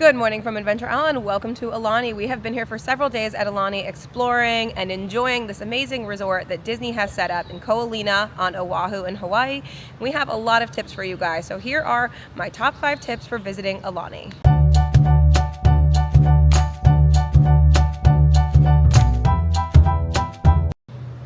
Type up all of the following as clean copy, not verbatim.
Good morning from Adventure Island. Welcome to Aulani. We have been here for several days at Aulani exploring and enjoying this amazing resort that Disney has set up in Ko Olina on Oahu in Hawaii. We have a lot of tips for you guys. So here are my top 5 tips for visiting Aulani.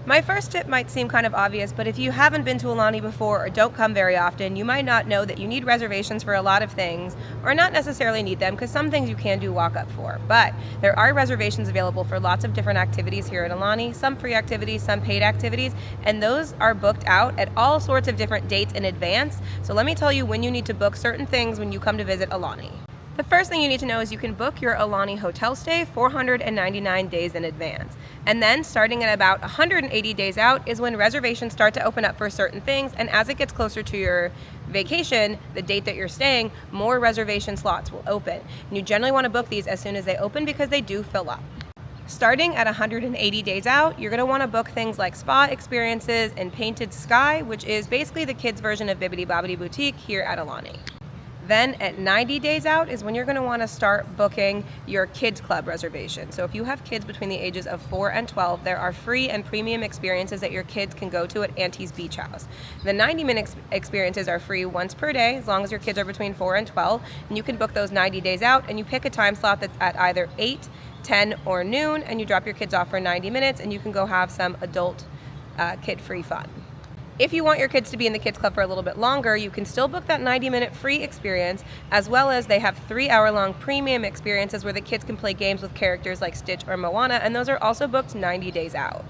My first tip might seem kind of obvious, but if you haven't been to Aulani before or don't come very often, you might not know that you need reservations for a lot of things, or not necessarily need them, because some things you can do walk-up for. But there are reservations available for lots of different activities here at Aulani, some free activities, some paid activities, and those are booked out at all sorts of different dates in advance. So let me tell you when you need to book certain things when you come to visit Aulani. The first thing you need to know is you can book your Aulani hotel stay 499 days in advance. And then starting at about 180 days out is when reservations start to open up for certain things, and as it gets closer to your vacation, the date that you're staying, more reservation slots will open. And you generally want to book these as soon as they open because they do fill up. Starting at 180 days out, you're going to want to book things like spa experiences and Painted Sky, which is basically the kids' version of Bibbidi Bobbidi Boutique here at Aulani. Then at 90 days out is when you're going to want to start booking your kids club reservation. So if you have kids between the ages of 4 and 12, there are free and premium experiences that your kids can go to at Auntie's Beach House. The 90-minute experiences are free once per day, as long as your kids are between 4 and 12, and you can book those 90 days out, and you pick a time slot that's at either 8, 10, or noon, and you drop your kids off for 90 minutes, and you can go have some adult kid-free fun. If you want your kids to be in the kids club for a little bit longer, you can still book that 90-minute free experience, as well as they have 3-hour-long premium experiences where the kids can play games with characters like Stitch or Moana, and those are also booked 90 days out.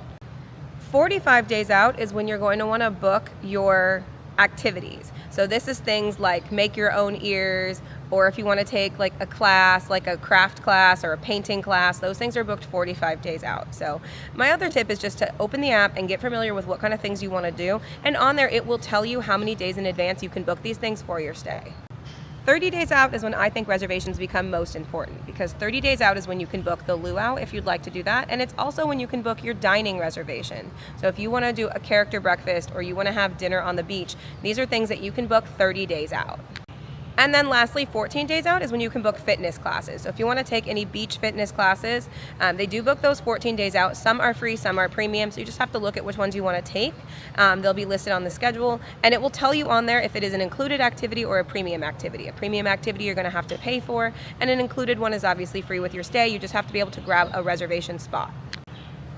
45 days out is when you're going to want to book your activities. So this is things like make your own ears, or if you want to take like a class, like a craft class or a painting class, those things are booked 45 days out. So my other tip is just to open the app and get familiar with what kind of things you want to do. And on there, it will tell you how many days in advance you can book these things for your stay. 30 days out is when I think reservations become most important, because 30 days out is when you can book the luau if you'd like to do that, and it's also when you can book your dining reservation. So if you want to do a character breakfast or you want to have dinner on the beach, these are things that you can book 30 days out. And then lastly, 14 days out is when you can book fitness classes. So if you want to take any beach fitness classes, they do book those 14 days out. Some are free, some are premium, so you just have to look at which ones you want to take. They'll be listed on the schedule, and it will tell you on there if it is an included activity or a premium activity. A premium activity you're going to have to pay for, and an included one is obviously free with your stay. You just have to be able to grab a reservation spot.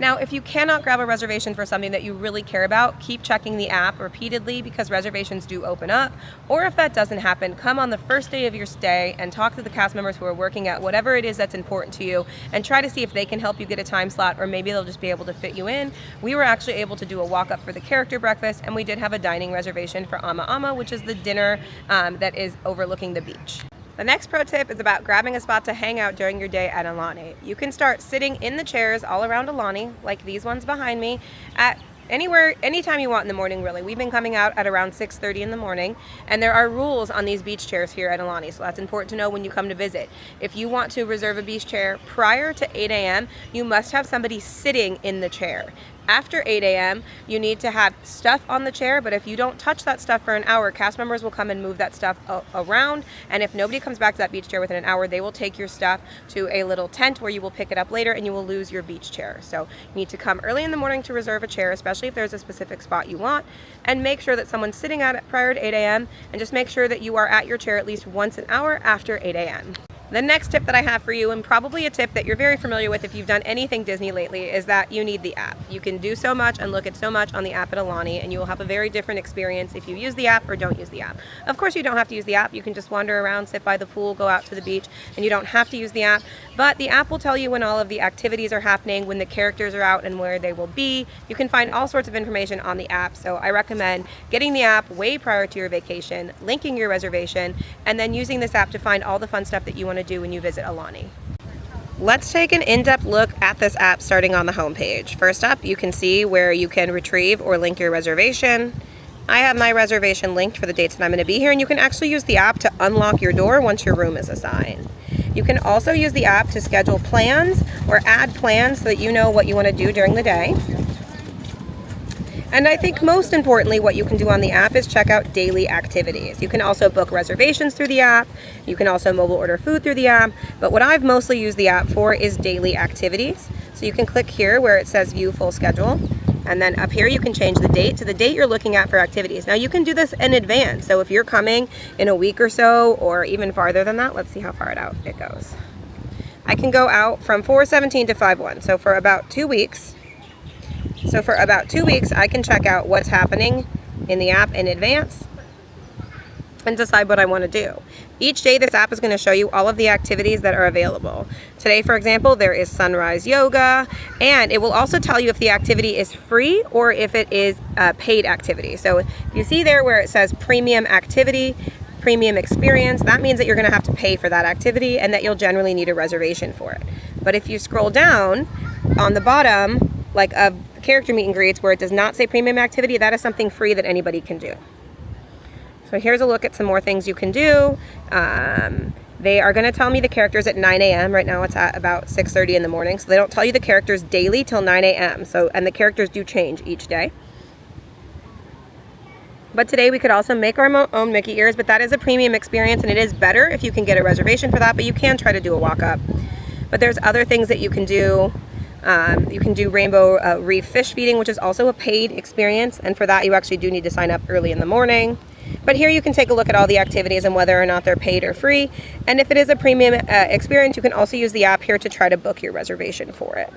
Now, if you cannot grab a reservation for something that you really care about, keep checking the app repeatedly because reservations do open up. Or if that doesn't happen, come on the first day of your stay and talk to the cast members who are working at whatever it is that's important to you and try to see if they can help you get a time slot, or maybe they'll just be able to fit you in. We were actually able to do a walk-up for the character breakfast, and we did have a dining reservation for Ama Ama, which is the dinner that is overlooking the beach. The next pro tip is about grabbing a spot to hang out during your day at Aulani. You can start sitting in the chairs all around Aulani, like these ones behind me, at anytime you want in the morning, really. We've been coming out at around 6:30 in the morning, and there are rules on these beach chairs here at Aulani, so that's important to know when you come to visit. If you want to reserve a beach chair prior to 8 a.m., you must have somebody sitting in the chair. After 8 a.m., you need to have stuff on the chair, but if you don't touch that stuff for an hour, cast members will come and move that stuff around, and if nobody comes back to that beach chair within an hour, they will take your stuff to a little tent where you will pick it up later and you will lose your beach chair. So you need to come early in the morning to reserve a chair, especially if there's a specific spot you want, and make sure that someone's sitting at it prior to 8 a.m., and just make sure that you are at your chair at least once an hour after 8 a.m. The next tip that I have for you, and probably a tip that you're very familiar with if you've done anything Disney lately, is that you need the app. You can do so much and look at so much on the app at Aulani, and you will have a very different experience if you use the app or don't use the app. Of course, you don't have to use the app. You can just wander around, sit by the pool, go out to the beach, and you don't have to use the app. But the app will tell you when all of the activities are happening, when the characters are out, and where they will be. You can find all sorts of information on the app, so I recommend getting the app way prior to your vacation, linking your reservation, and then using this app to find all the fun stuff that you want to do when you visit Aulani. Let's take an in-depth look at this app starting on the homepage. First up, you can see where you can retrieve or link your reservation. I have my reservation linked for the dates that I'm going to be here, and you can actually use the app to unlock your door once your room is assigned. You can also use the app to schedule plans or add plans so that you know what you want to do during the day. And I think most importantly, what you can do on the app is check out daily activities. You can also book reservations through the app. You can also mobile order food through the app. But what I've mostly used the app for is daily activities. So you can click here where it says view full schedule. And then up here you can change the date to the date you're looking at for activities. Now you can do this in advance. So if you're coming in a week or so, or even farther than that, let's see how far out it goes. I can go out from 4/17 to 5/1. So for about 2 weeks. So for about 2 weeks, I can check out what's happening in the app in advance and decide what I want to do. Each day, this app is going to show you all of the activities that are available. Today, for example, there is sunrise yoga, and it will also tell you if the activity is free or if it is a paid activity. So you see there where it says premium activity, premium experience, that means that you're going to have to pay for that activity and that you'll generally need a reservation for it. But if you scroll down on the bottom, like of character meet and greets where it does not say premium activity, that is something free that anybody can do. So here's a look at some more things you can do. They are going to tell me the characters at 9 a.m. Right now it's at about 6:30 in the morning. So they don't tell you the characters daily till 9 a.m. And the characters do change each day. But today we could also make our own Mickey ears, but that is a premium experience and it is better if you can get a reservation for that, but you can try to do a walk-up. But there's other things that you can do. You can do rainbow reef fish feeding, which is also a paid experience, and for that you actually do need to sign up early in the morning. But here you can take a look at all the activities and whether or not they're paid or free, and if it is a premium experience, you can also use the app here to try to book your reservation for it.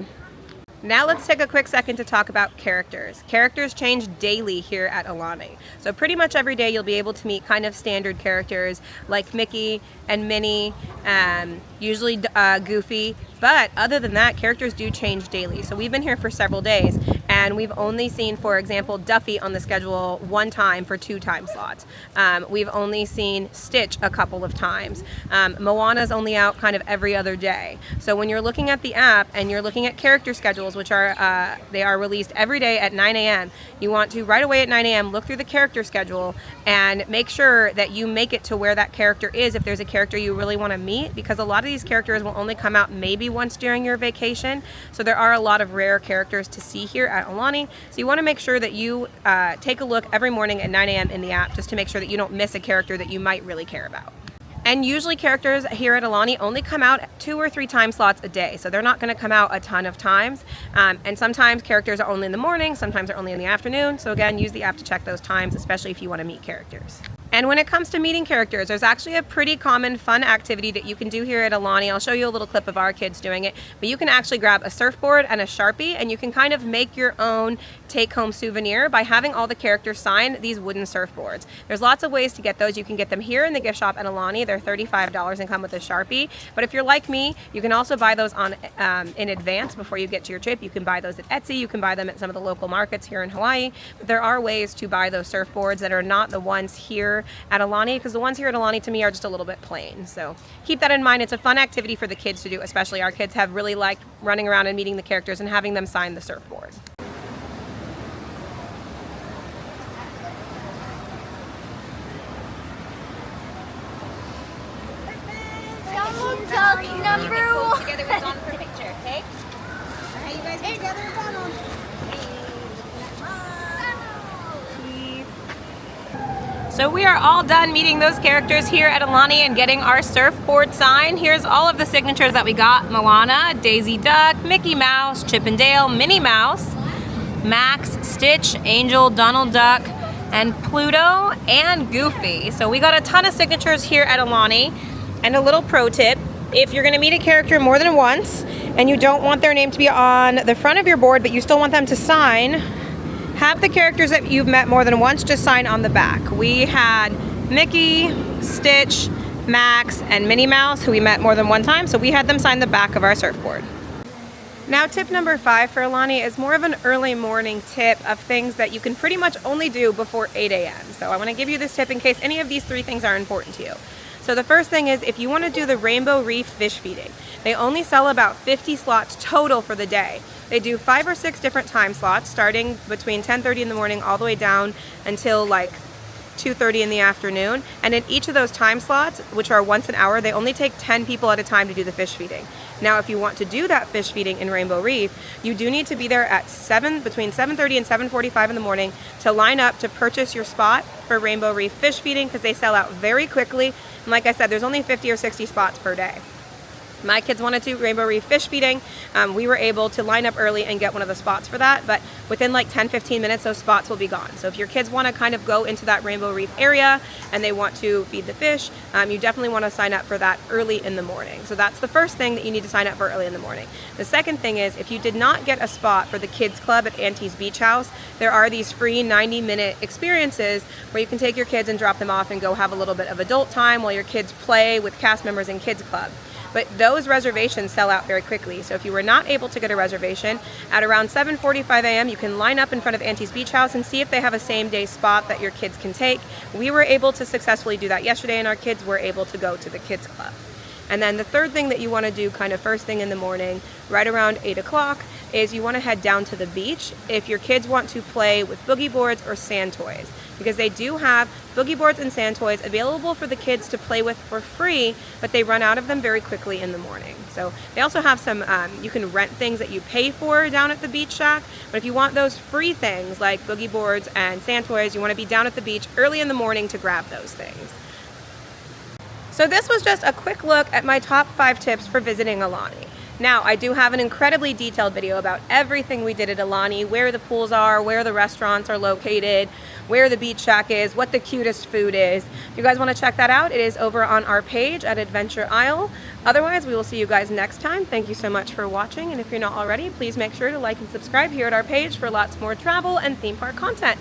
Now let's take a quick second to talk about characters. Characters change daily here at Aulani. So pretty much every day you'll be able to meet kind of standard characters like Mickey and Minnie, usually Goofy. But other than that, characters do change daily. So we've been here for several days and we've only seen, for example, Duffy on the schedule one time for 2 time slots. We've only seen Stitch a couple of times. Moana's only out kind of every other day. So when you're looking at the app and you're looking at character schedules, which are they are released every day at 9 a.m., you want to right away at 9 a.m. look through the character schedule and make sure that you make it to where that character is if there's a character you really want to meet, because a lot of these characters will only come out maybe once during your vacation. So there are a lot of rare characters to see here at Aulani. So you want to make sure that you take a look every morning at 9 a.m. in the app just to make sure that you don't miss a character that you might really care about. And usually characters here at Aulani only come out 2 or 3 time slots a day. So they're not going to come out a ton of times. And sometimes characters are only in the morning, sometimes they're only in the afternoon. So again, use the app to check those times, especially if you want to meet characters. And when it comes to meeting characters, there's actually a pretty common fun activity that you can do here at Aulani. I'll show you a little clip of our kids doing it, but you can actually grab a surfboard and a Sharpie and you can kind of make your own take-home souvenir by having all the characters sign these wooden surfboards. There's lots of ways to get those. You can get them here in the gift shop at Aulani. They're $35 and come with a Sharpie. But if you're like me, you can also buy those on in advance before you get to your trip. You can buy those at Etsy. You can buy them at some of the local markets here in Hawaii. But there are ways to buy those surfboards that are not the ones here at Aulani, because the ones here at Aulani to me are just a little bit plain. So keep that in mind. It's a fun activity for the kids to do, especially our kids have really liked running around and meeting the characters and having them sign the surfboard. Number 1. Together with Dawn for a picture, okay? All right, you guys get together with Donald. So we are all done meeting those characters here at Aulani and getting our surfboard signed. Here's all of the signatures that we got. Moana, Daisy Duck, Mickey Mouse, Chip and Dale, Minnie Mouse, Max, Stitch, Angel, Donald Duck, and Pluto, and Goofy. So we got a ton of signatures here at Aulani. And a little pro tip, if you're gonna meet a character more than once and you don't want their name to be on the front of your board, but you still want them to sign, have the characters that you've met more than once just sign on the back. We had Mickey, Stitch, Max, and Minnie Mouse, who we met more than one time, so we had them sign the back of our surfboard. Now tip number 5 for Aulani is more of an early morning tip of things that you can pretty much only do before 8 a.m. So I wanna give you this tip in case any of these 3 things are important to you. So the first thing is if you want to do the rainbow reef fish feeding, they only sell about 50 slots total for the day. They do 5 or 6 different time slots starting between 10:30 in the morning all the way down until like 2:30 in the afternoon. And in each of those time slots, which are once an hour, they only take 10 people at a time to do the fish feeding. Now, if you want to do that fish feeding in Rainbow Reef, you do need to be there at between 7:30 and 7:45 in the morning to line up to purchase your spot for Rainbow Reef fish feeding, because they sell out very quickly. And like I said, there's only 50 or 60 spots per day. My kids wanted to Rainbow Reef fish feeding. We were able to line up early and get one of the spots for that, but within like 10-15 minutes those spots will be gone. So if your kids want to kind of go into that Rainbow Reef area and they want to feed the fish, you definitely want to sign up for that early in the morning. So that's the first thing that you need to sign up for early in the morning. The second thing is, if you did not get a spot for the kids club at Auntie's Beach House, there are these free 90-minute experiences where you can take your kids and drop them off and go have a little bit of adult time while your kids play with cast members in kids club. But those reservations sell out very quickly. So if you were not able to get a reservation, at around 7:45 a.m. you can line up in front of Auntie's Beach House and see if they have a same-day spot that your kids can take. We were able to successfully do that yesterday, and our kids were able to go to the kids club. And then the third thing that you want to do kind of first thing in the morning, right around 8 o'clock, is you want to head down to the beach if your kids want to play with boogie boards or sand toys, because they do have boogie boards and sand toys available for the kids to play with for free, but they run out of them very quickly in the morning. So they also have some, you can rent things that you pay for down at the beach shack, but if you want those free things like boogie boards and sand toys, you want to be down at the beach early in the morning to grab those things. So this was just a quick look at my top 5 tips for visiting Aulani. Now, I do have an incredibly detailed video about everything we did at Aulani, where the pools are, where the restaurants are located, where the beach shack is, what the cutest food is. If you guys want to check that out, it is over on our page at Adventure Isle. Otherwise, we will see you guys next time. Thank you so much for watching, and if you're not already, please make sure to like and subscribe here at our page for lots more travel and theme park content.